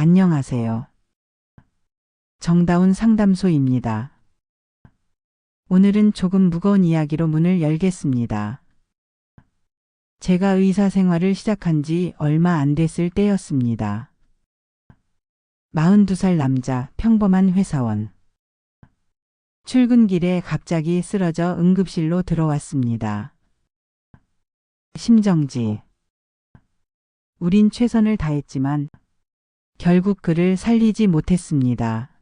안녕하세요. 정다운 상담소입니다. 오늘은 조금 무거운 이야기로 문을 열겠습니다. 제가 의사 생활을 시작한 지 얼마 안 됐을 때였습니다. 42살 남자, 평범한 회사원. 출근길에 갑자기 쓰러져 응급실로 들어왔습니다. 심정지. 우린 최선을 다했지만 결국 그를 살리지 못했습니다.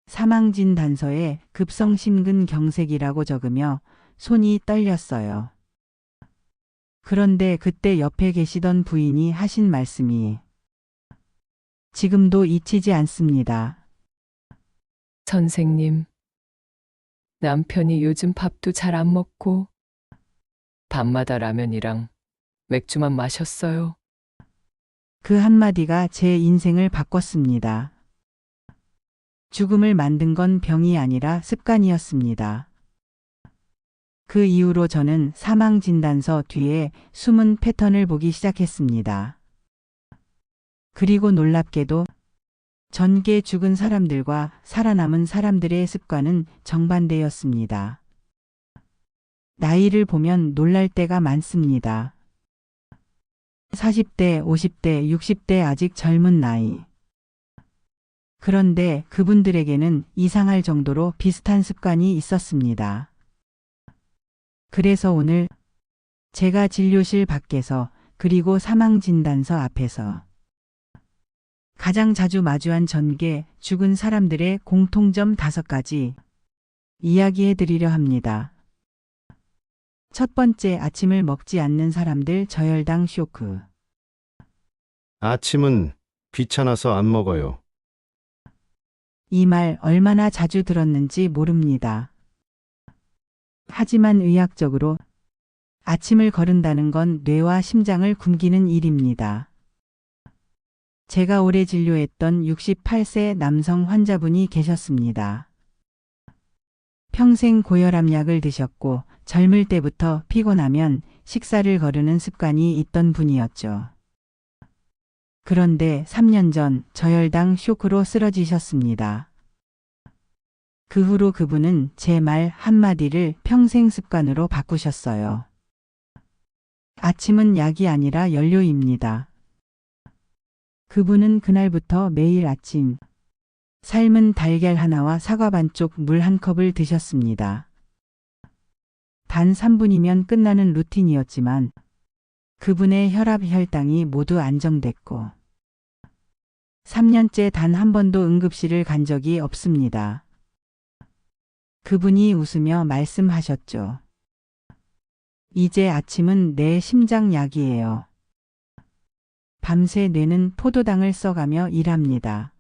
사망진단서에 급성심근경색이라고 적으며 손이 떨렸어요. 그런데 그때 옆에 계시던 부인이 하신 말씀이 지금도 잊히지 않습니다. 선생님, 남편이 요즘 밥도 잘 안 먹고 밤마다 라면이랑 맥주만 마셨어요. 그 한마디가 제 인생을 바꿨습니다. 죽음을 만든 건 병이 아니라 습관이었습니다. 그 이후로 저는 사망진단서 뒤에 숨은 패턴을 보기 시작했습니다. 그리고 놀랍게도 전계 죽은 사람들과 살아남은 사람들의 습관은 정반대였습니다. 나이를 보면 놀랄 때가 많습니다. 40대, 50대, 60대 아직 젊은 나이. 그런데 그분들에게는 이상할 정도로 비슷한 습관이 있었습니다. 그래서 오늘 제가 진료실 밖에서 그리고 사망진단서 앞에서 가장 자주 마주한 전계 죽은 사람들의 공통점 5가지 이야기해 드리려 합니다. 첫 번째, 아침을 먹지 않는 사람들 저혈당 쇼크. 아침은 귀찮아서 안 먹어요. 이 말 얼마나 자주 들었는지 모릅니다. 하지만 의학적으로 아침을 거른다는 건 뇌와 심장을 굶기는 일입니다. 제가 오래 진료했던 68세 남성 환자분이 계셨습니다. 평생 고혈압약을 드셨고 젊을 때부터 피곤하면 식사를 거르는 습관이 있던 분이었죠. 그런데 3년 전 저혈당 쇼크로 쓰러지셨습니다. 그 후로 그분은 제 말 한마디를 평생 습관으로 바꾸셨어요. 아침은 약이 아니라 연료입니다. 그분은 그날부터 매일 아침 삶은 달걀 하나와 사과 반쪽 물 한 컵을 드셨습니다. 단 3분이면 끝나는 루틴이었지만 그분의 혈압 혈당이 모두 안정됐고 3년째 단 한 번도 응급실을 간 적이 없습니다. 그분이 웃으며 말씀하셨죠. 이제 아침은 내 심장 약이에요. 밤새 뇌는 포도당을 써가며 일합니다.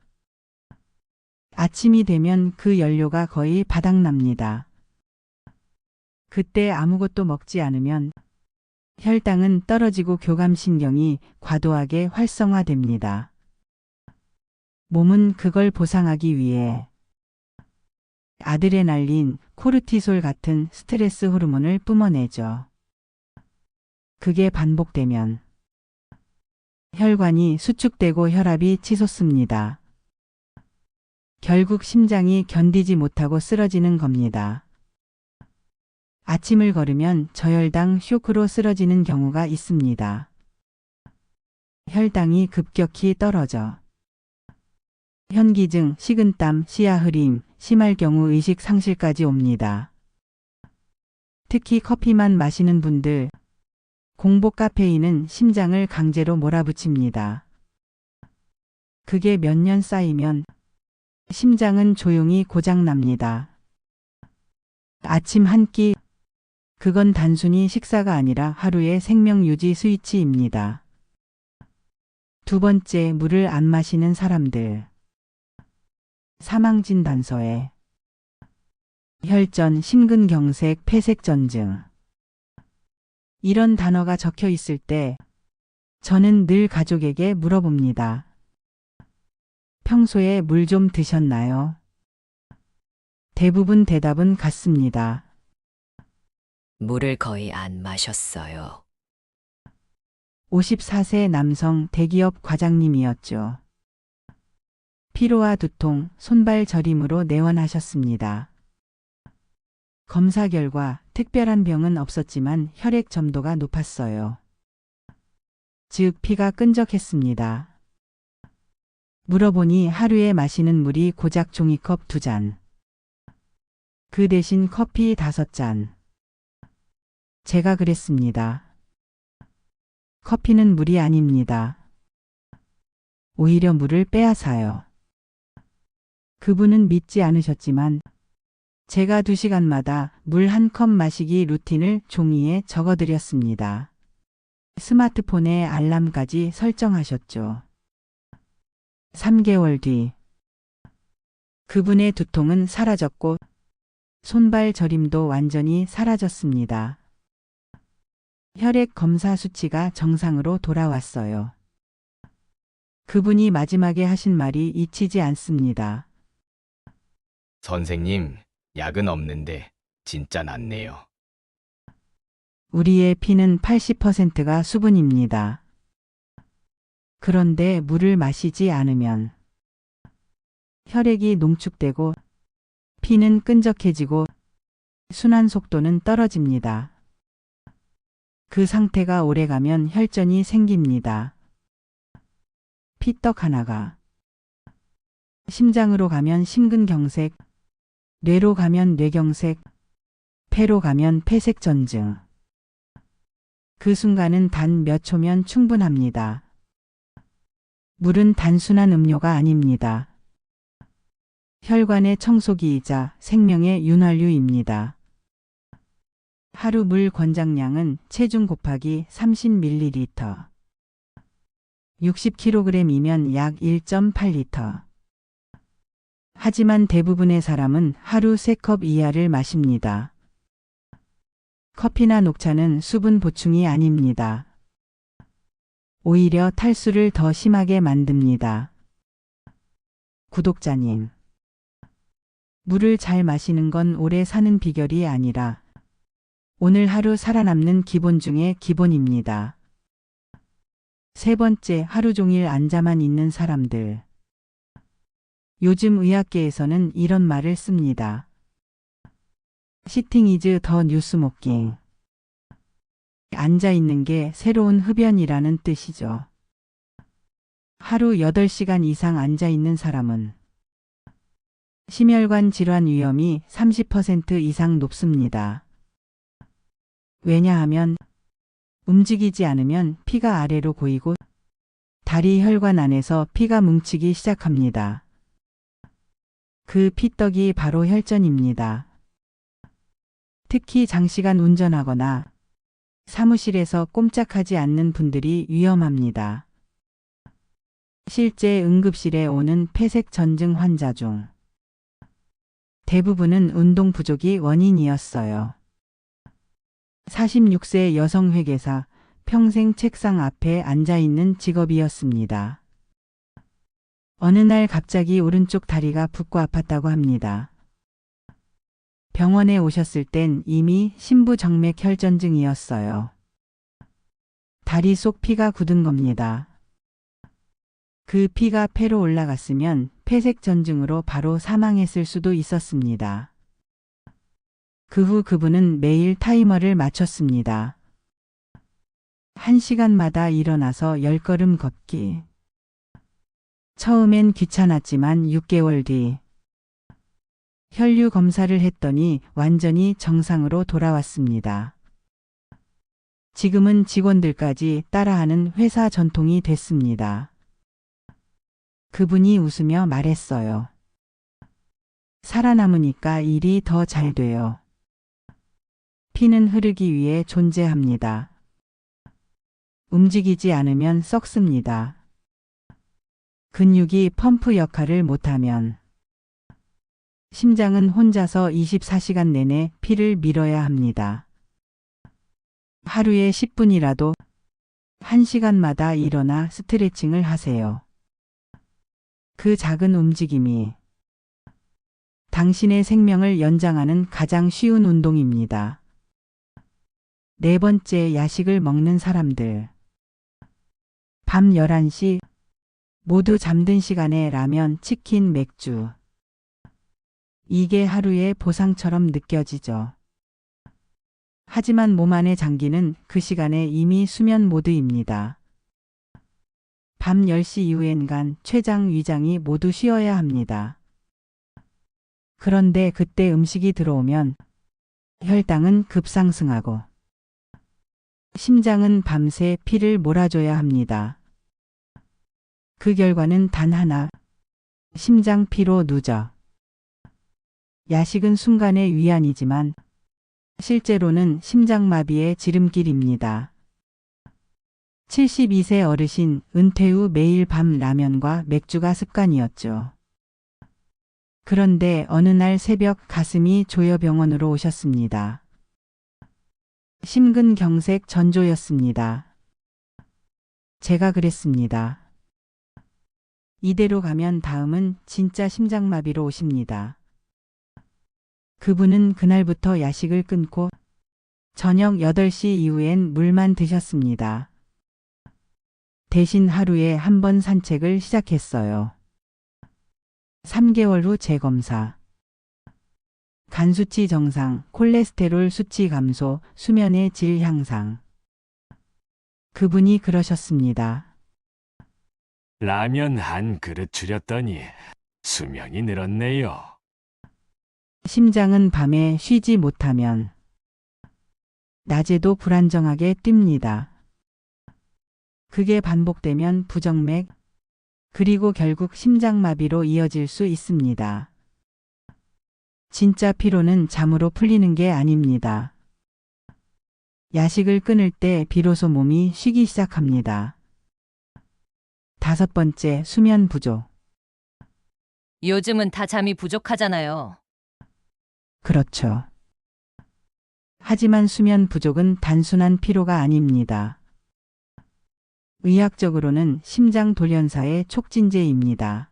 아침이 되면 그 연료가 거의 바닥납니다. 그때 아무것도 먹지 않으면 혈당은 떨어지고 교감신경이 과도하게 활성화됩니다. 몸은 그걸 보상하기 위해 아드레날린, 코르티솔 같은 스트레스 호르몬을 뿜어내죠. 그게 반복되면 혈관이 수축되고 혈압이 치솟습니다. 결국 심장이 견디지 못하고 쓰러지는 겁니다. 아침을 거르면 저혈당 쇼크로 쓰러지는 경우가 있습니다. 혈당이 급격히 떨어져 현기증, 식은땀, 시야 흐림, 심할 경우 의식 상실까지 옵니다. 특히 커피만 마시는 분들, 공복 카페인은 심장을 강제로 몰아붙입니다. 그게 몇 년 쌓이면 심장은 조용히 고장납니다. 아침 한 끼, 그건 단순히 식사가 아니라 하루의 생명유지 스위치입니다. 두 번째, 물을 안 마시는 사람들. 사망진단서에 혈전, 심근경색, 폐색전증 이런 단어가 적혀 있을 때 저는 늘 가족에게 물어봅니다. 평소에 물 좀 드셨나요? 대부분 대답은 같습니다. 물을 거의 안 마셨어요. 54세 남성 대기업 과장님이었죠. 피로와 두통, 손발 저림으로 내원하셨습니다. 검사 결과 특별한 병은 없었지만 혈액 점도가 높았어요. 즉 피가 끈적했습니다. 물어보니 하루에 마시는 물이 고작 종이컵 2잔. 그 대신 커피 5잔. 제가 그랬습니다. 커피는 물이 아닙니다. 오히려 물을 빼앗아요. 그분은 믿지 않으셨지만 제가 2시간마다 물 1컵 마시기 루틴을 종이에 적어드렸습니다. 스마트폰에 알람까지 설정하셨죠. 3개월 뒤 그분의 두통은 사라졌고 손발 저림도 완전히 사라졌습니다. 혈액 검사 수치가 정상으로 돌아왔어요. 그분이 마지막에 하신 말이 잊히지 않습니다. 선생님, 약은 없는데 진짜 낫네요. 우리의 피는 80%가 수분입니다. 그런데 물을 마시지 않으면 혈액이 농축되고 피는 끈적해지고 순환 속도는 떨어집니다. 그 상태가 오래가면 혈전이 생깁니다. 피떡 하나가 심장으로 가면 심근경색, 뇌로 가면 뇌경색, 폐로 가면 폐색전증. 그 순간은 단 몇 초면 충분합니다. 물은 단순한 음료가 아닙니다. 혈관의 청소기이자 생명의 윤활유입니다. 하루 물 권장량은 체중 곱하기 30ml. 60kg이면 약 1.8리터. 하지만 대부분의 사람은 하루 3컵 이하를 마십니다. 커피나 녹차는 수분 보충이 아닙니다. 오히려 탈수를 더 심하게 만듭니다. 구독자님, 물을 잘 마시는 건 오래 사는 비결이 아니라 오늘 하루 살아남는 기본 중에 기본입니다. 3번째, 하루 종일 앉아만 있는 사람들. 요즘 의학계에서는 이런 말을 씁니다. Sitting is the new smoking. 앉아 있는 게 새로운 흡연이라는 뜻이죠. 하루 8시간 이상 앉아 있는 사람은 심혈관 질환 위험이 30% 이상 높습니다. 왜냐하면 움직이지 않으면 피가 아래로 고이고 다리 혈관 안에서 피가 뭉치기 시작합니다. 그 피떡이 바로 혈전입니다. 특히 장시간 운전하거나 사무실에서 꼼짝하지 않는 분들이 위험합니다. 실제 응급실에 오는 폐색전증 환자 중 대부분은 운동 부족이 원인이었어요. 46세 여성 회계사, 평생 책상 앞에 앉아있는 직업이었습니다. 어느 날 갑자기 오른쪽 다리가 붓고 아팠다고 합니다. 병원에 오셨을 땐 이미 심부정맥 혈전증이었어요. 다리 속 피가 굳은 겁니다. 그 피가 폐로 올라갔으면 폐색전증으로 바로 사망했을 수도 있었습니다. 그 후 그분은 매일 타이머를 맞췄습니다. 1시간마다 일어나서 10걸음 걷기. 처음엔 귀찮았지만 6개월 뒤 혈류 검사를 했더니 완전히 정상으로 돌아왔습니다. 지금은 직원들까지 따라하는 회사 전통이 됐습니다. 그분이 웃으며 말했어요. 살아남으니까 일이 더 잘 돼요. 피는 흐르기 위해 존재합니다. 움직이지 않으면 썩습니다. 근육이 펌프 역할을 못하면 심장은 혼자서 24시간 내내 피를 밀어야 합니다. 하루에 10분이라도 1시간마다 일어나 스트레칭을 하세요. 그 작은 움직임이 당신의 생명을 연장하는 가장 쉬운 운동입니다. 4번째, 야식을 먹는 사람들. 밤 11시 모두 잠든 시간에 라면, 치킨, 맥주. 이게 하루의 보상처럼 느껴지죠. 하지만 몸 안의 장기는 그 시간에 이미 수면 모드입니다. 밤 10시 이후엔간 췌장, 위장이 모두 쉬어야 합니다. 그런데 그때 음식이 들어오면 혈당은 급상승하고 심장은 밤새 피를 몰아줘야 합니다. 그 결과는 단 하나, 심장 피로 누적. 야식은 순간의 위안이지만 실제로는 심장마비의 지름길입니다. 72세 어르신 은퇴 후 매일 밤 라면과 맥주가 습관이었죠. 그런데 어느 날 새벽 가슴이 조여 병원으로 오셨습니다. 심근경색 전조였습니다. 제가 그랬습니다. 이대로 가면 다음은 진짜 심장마비로 오십니다. 그분은 그날부터 야식을 끊고 저녁 8시 이후엔 물만 드셨습니다. 대신 하루에 한 번 산책을 시작했어요. 3개월 후 재검사. 간 수치 정상, 콜레스테롤 수치 감소, 수면의 질 향상. 그분이 그러셨습니다. 라면 한 그릇 줄였더니 수명이 늘었네요. 심장은 밤에 쉬지 못하면 낮에도 불안정하게 뜁니다. 그게 반복되면 부정맥, 그리고 결국 심장마비로 이어질 수 있습니다. 진짜 피로는 잠으로 풀리는 게 아닙니다. 야식을 끊을 때 비로소 몸이 쉬기 시작합니다. 5번째, 수면 부족. 요즘은 다 잠이 부족하잖아요. 그렇죠. 하지만 수면 부족은 단순한 피로가 아닙니다. 의학적으로는 심장 돌연사의 촉진제입니다.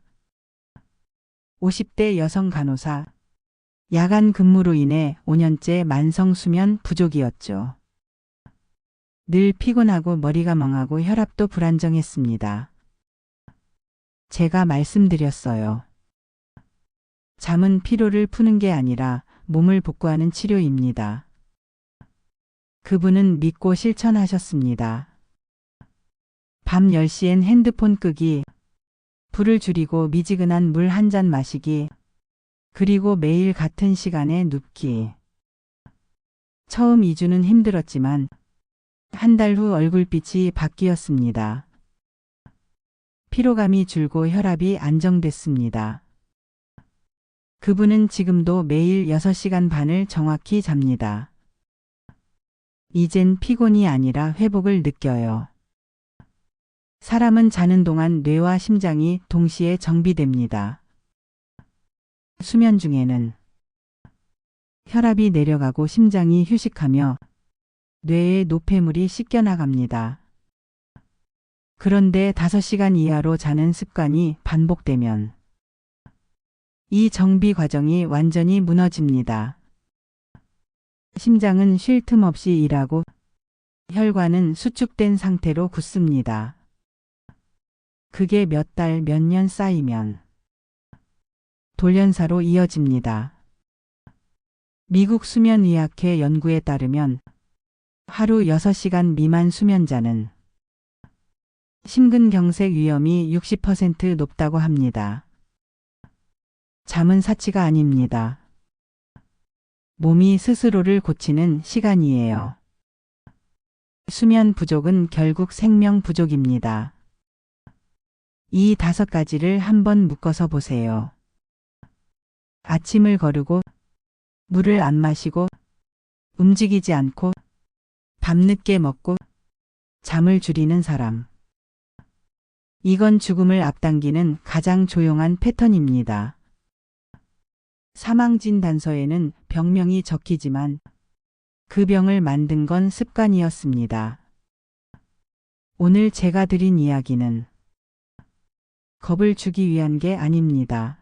50대 여성 간호사. 야간 근무로 인해 5년째 만성 수면 부족이었죠. 늘 피곤하고 머리가 멍하고 혈압도 불안정했습니다. 제가 말씀드렸어요. 잠은 피로를 푸는 게 아니라 몸을 복구하는 치료입니다. 그분은 믿고 실천하셨습니다. 밤 10시엔 핸드폰 끄기, 불을 줄이고 미지근한 물 한 잔 마시기, 그리고 매일 같은 시간에 눕기. 처음 2주는 힘들었지만 한 달 후 얼굴빛이 바뀌었습니다. 피로감이 줄고 혈압이 안정됐습니다. 그분은 지금도 매일 6시간 반을 정확히 잡니다. 이젠 피곤이 아니라 회복을 느껴요. 사람은 자는 동안 뇌와 심장이 동시에 정비됩니다. 수면 중에는 혈압이 내려가고 심장이 휴식하며 뇌의 노폐물이 씻겨나갑니다. 그런데 5시간 이하로 자는 습관이 반복되면 이 정비 과정이 완전히 무너집니다. 심장은 쉴 틈 없이 일하고 혈관은 수축된 상태로 굳습니다. 그게 몇 달, 몇 년 쌓이면 돌연사로 이어집니다. 미국 수면의학회 연구에 따르면 하루 6시간 미만 수면자는 심근경색 위험이 60% 높다고 합니다. 잠은 사치가 아닙니다. 몸이 스스로를 고치는 시간이에요. 수면 부족은 결국 생명 부족입니다. 이 5가지를 한번 묶어서 보세요. 아침을 거르고, 물을 안 마시고, 움직이지 않고, 밤늦게 먹고, 잠을 줄이는 사람. 이건 죽음을 앞당기는 가장 조용한 패턴입니다. 사망진단서에는 병명이 적히지만 그 병을 만든 건 습관이었습니다. 오늘 제가 드린 이야기는 겁을 주기 위한 게 아닙니다.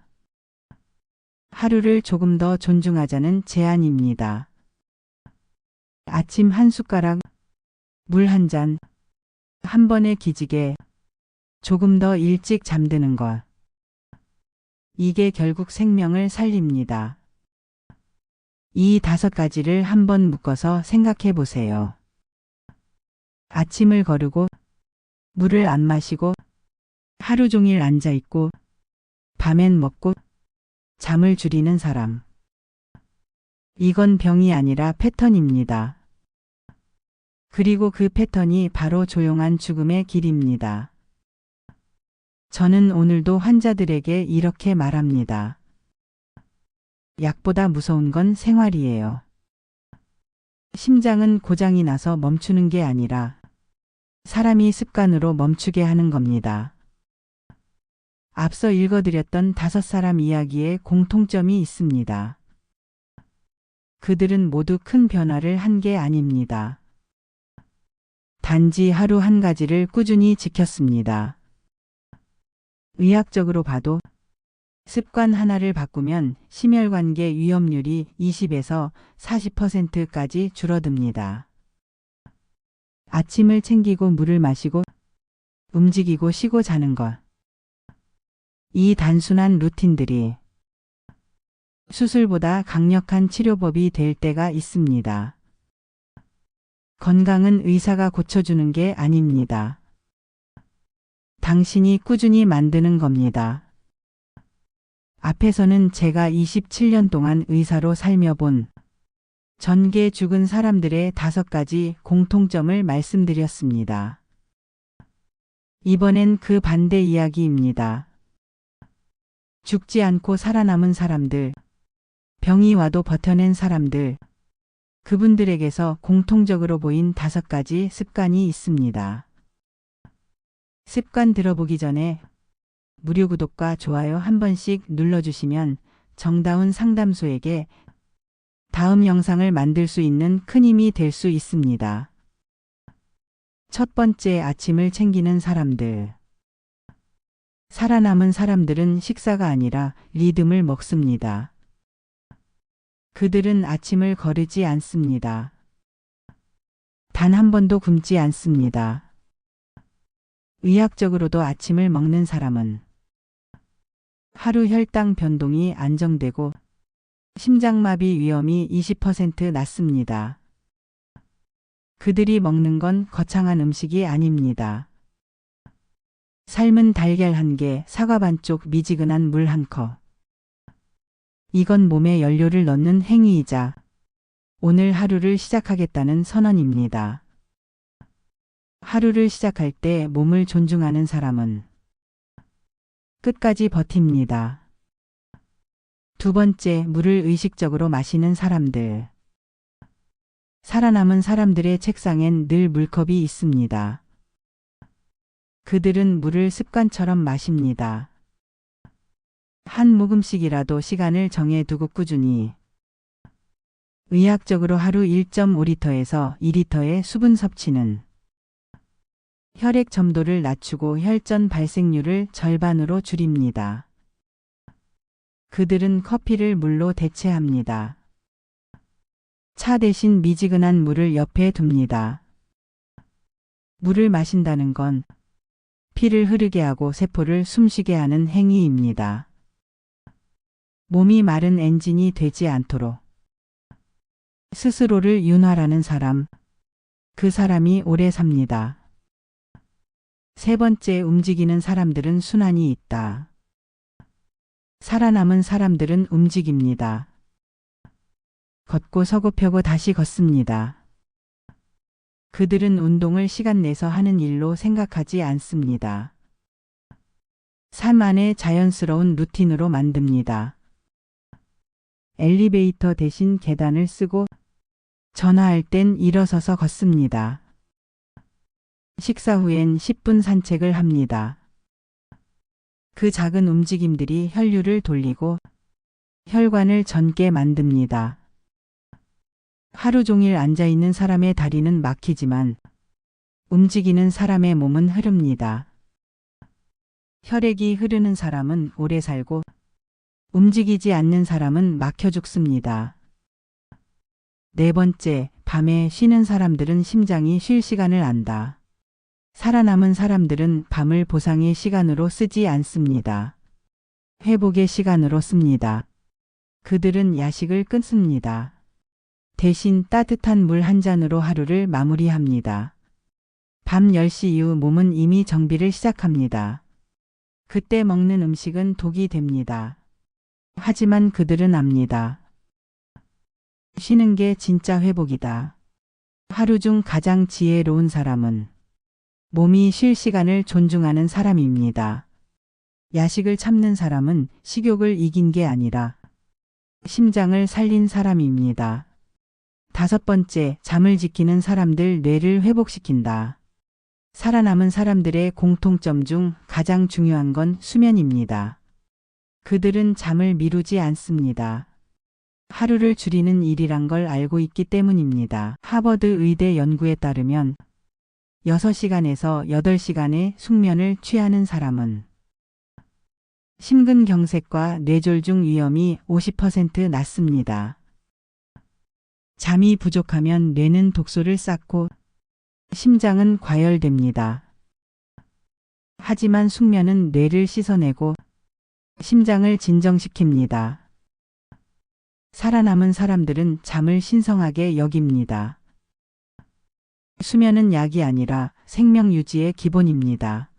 하루를 조금 더 존중하자는 제안입니다. 아침 한 숟가락, 물 한 잔, 한 번의 기지개, 조금 더 일찍 잠드는 것. 이게 결국 생명을 살립니다. 이 5가지를 한번 묶어서 생각해 보세요. 아침을 거르고, 물을 안 마시고, 하루 종일 앉아 있고, 밤엔 먹고, 잠을 줄이는 사람. 이건 병이 아니라 패턴입니다. 그리고 그 패턴이 바로 조용한 죽음의 길입니다. 저는 오늘도 환자들에게 이렇게 말합니다. 약보다 무서운 건 생활이에요. 심장은 고장이 나서 멈추는 게 아니라 사람이 습관으로 멈추게 하는 겁니다. 앞서 읽어드렸던 5사람 이야기에 공통점이 있습니다. 그들은 모두 큰 변화를 한 게 아닙니다. 단지 하루 한 가지를 꾸준히 지켰습니다. 의학적으로 봐도 습관 하나를 바꾸면 심혈관계 위험률이 20에서 40%까지 줄어듭니다. 아침을 챙기고 물을 마시고 움직이고 쉬고 자는 것. 이 단순한 루틴들이 수술보다 강력한 치료법이 될 때가 있습니다. 건강은 의사가 고쳐주는 게 아닙니다. 당신이 꾸준히 만드는 겁니다. 앞에서는 제가 27년 동안 의사로 살며 본 전계 죽은 사람들의 5가지 공통점을 말씀드렸습니다. 이번엔 그 반대 이야기입니다. 죽지 않고 살아남은 사람들, 병이 와도 버텨낸 사람들, 그분들에게서 공통적으로 보인 5가지 습관이 있습니다. 습관 들어보기 전에 무료 구독과 좋아요 한 번씩 눌러주시면 정다운 상담소에게 다음 영상을 만들 수 있는 큰 힘이 될 수 있습니다. 첫 번째, 아침을 챙기는 사람들. 살아남은 사람들은 식사가 아니라 리듬을 먹습니다. 그들은 아침을 거르지 않습니다. 단 한 번도 굶지 않습니다. 의학적으로도 아침을 먹는 사람은 하루 혈당 변동이 안정되고 심장마비 위험이 20% 낮습니다. 그들이 먹는 건 거창한 음식이 아닙니다. 삶은 달걀 1개, 사과 반쪽, 미지근한 물 1컵. 이건 몸에 연료를 넣는 행위이자 오늘 하루를 시작하겠다는 선언입니다. 하루를 시작할 때 몸을 존중하는 사람은 끝까지 버팁니다. 두 번째, 물을 의식적으로 마시는 사람들. 살아남은 사람들의 책상엔 늘 물컵이 있습니다. 그들은 물을 습관처럼 마십니다. 한 모금씩이라도 시간을 정해두고 꾸준히. 의학적으로 하루 1.5리터에서 2리터의 수분 섭취는 혈액 점도를 낮추고 혈전 발생률을 절반으로 줄입니다. 그들은 커피를 물로 대체합니다. 차 대신 미지근한 물을 옆에 둡니다. 물을 마신다는 건 피를 흐르게 하고 세포를 숨쉬게 하는 행위입니다. 몸이 마른 엔진이 되지 않도록 스스로를 윤활하는 사람, 그 사람이 오래 삽니다. 세 번째, 움직이는 사람들은 순환이 있다. 살아남은 사람들은 움직입니다. 걷고 서고 펴고 다시 걷습니다. 그들은 운동을 시간 내서 하는 일로 생각하지 않습니다. 삶 안에 자연스러운 루틴으로 만듭니다. 엘리베이터 대신 계단을 쓰고 전화할 땐 일어서서 걷습니다. 식사 후엔 10분 산책을 합니다. 그 작은 움직임들이 혈류를 돌리고 혈관을 젊게 만듭니다. 하루 종일 앉아있는 사람의 다리는 막히지만 움직이는 사람의 몸은 흐릅니다. 혈액이 흐르는 사람은 오래 살고 움직이지 않는 사람은 막혀 죽습니다. 네 번째, 밤에 쉬는 사람들은 심장이 쉴 시간을 안다. 살아남은 사람들은 밤을 보상의 시간으로 쓰지 않습니다. 회복의 시간으로 씁니다. 그들은 야식을 끊습니다. 대신 따뜻한 물 한 잔으로 하루를 마무리합니다. 밤 10시 이후 몸은 이미 정비를 시작합니다. 그때 먹는 음식은 독이 됩니다. 하지만 그들은 압니다. 쉬는 게 진짜 회복이다. 하루 중 가장 지혜로운 사람은 몸이 쉴 시간을 존중하는 사람입니다. 야식을 참는 사람은 식욕을 이긴 게 아니라 심장을 살린 사람입니다. 5번째, 잠을 지키는 사람들 뇌를 회복시킨다. 살아남은 사람들의 공통점 중 가장 중요한 건 수면입니다. 그들은 잠을 미루지 않습니다. 하루를 줄이는 일이란 걸 알고 있기 때문입니다. 하버드 의대 연구에 따르면 6시간에서 8시간의 숙면을 취하는 사람은 심근경색과 뇌졸중 위험이 50% 낮습니다. 잠이 부족하면 뇌는 독소를 쌓고 심장은 과열됩니다. 하지만 숙면은 뇌를 씻어내고 심장을 진정시킵니다. 살아남은 사람들은 잠을 신성하게 여깁니다. 수면은 약이 아니라 생명 유지의 기본입니다.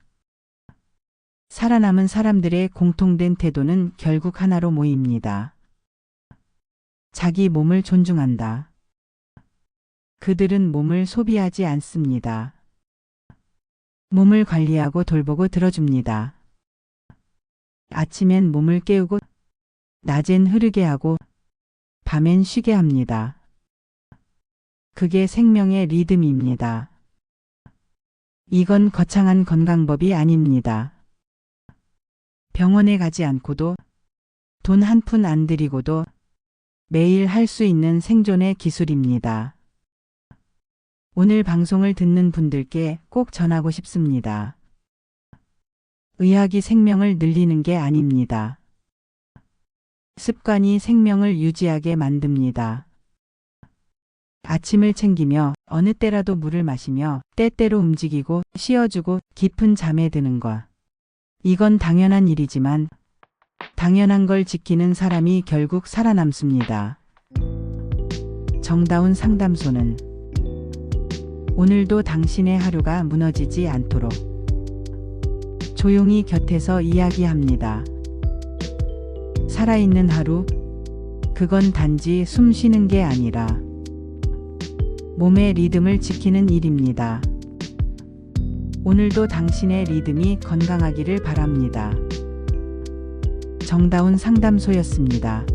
살아남은 사람들의 공통된 태도는 결국 하나로 모입니다. 자기 몸을 존중한다. 그들은 몸을 소비하지 않습니다. 몸을 관리하고 돌보고 들어줍니다. 아침엔 몸을 깨우고 낮엔 흐르게 하고 밤엔 쉬게 합니다. 그게 생명의 리듬입니다. 이건 거창한 건강법이 아닙니다. 병원에 가지 않고도 돈 한 푼 안 들이고도 매일 할 수 있는 생존의 기술입니다. 오늘 방송을 듣는 분들께 꼭 전하고 싶습니다. 의학이 생명을 늘리는 게 아닙니다. 습관이 생명을 유지하게 만듭니다. 아침을 챙기며 어느 때라도 물을 마시며 때때로 움직이고 쉬어주고 깊은 잠에 드는 것. 이건 당연한 일이지만 당연한 걸 지키는 사람이 결국 살아남습니다. 정다운 상담소는 오늘도 당신의 하루가 무너지지 않도록 조용히 곁에서 이야기합니다. 살아있는 하루, 그건 단지 숨 쉬는 게 아니라 몸의 리듬을 지키는 일입니다. 오늘도 당신의 리듬이 건강하기를 바랍니다. 정다운 상담소였습니다.